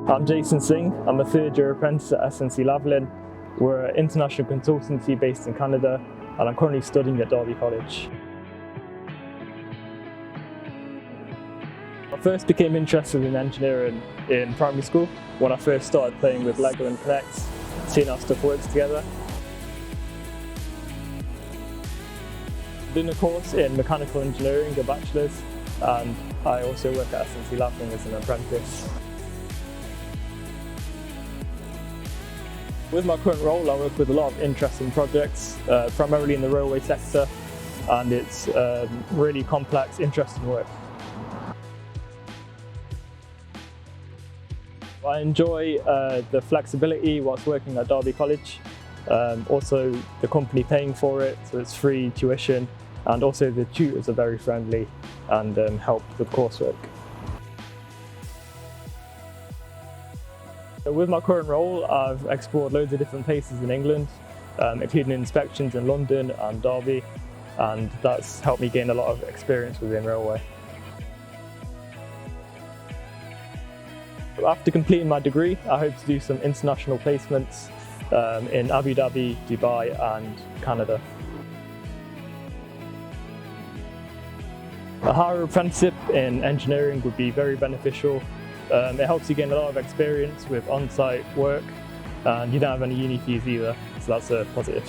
I'm Jason Singh. I'm a third-year apprentice at SNC-Lavalin. We're an international consultancy based in Canada, and I'm currently studying at Derby College. I first became interested in engineering in primary school when I first started playing with Lego and Connect, seeing how stuff works together. I'm doing a course in mechanical engineering, a bachelor's, and I also work at SNC-Lavalin as an apprentice. With my current role, I work with a lot of interesting projects, primarily in the railway sector, and it's really complex, interesting work. I enjoy the flexibility whilst working at Derby College, also the company paying for it, so it's free tuition, and also the tutors are very friendly and help with coursework. With my current role, I've explored loads of different places in England, including inspections in London and Derby, and that's helped me gain a lot of experience within railway. After completing my degree, I hope to do some international placements in Abu Dhabi, Dubai and Canada. A higher apprenticeship in engineering would be very beneficial. It helps you gain a lot of experience with on-site work, and you don't have any uni fees either, so that's a positive.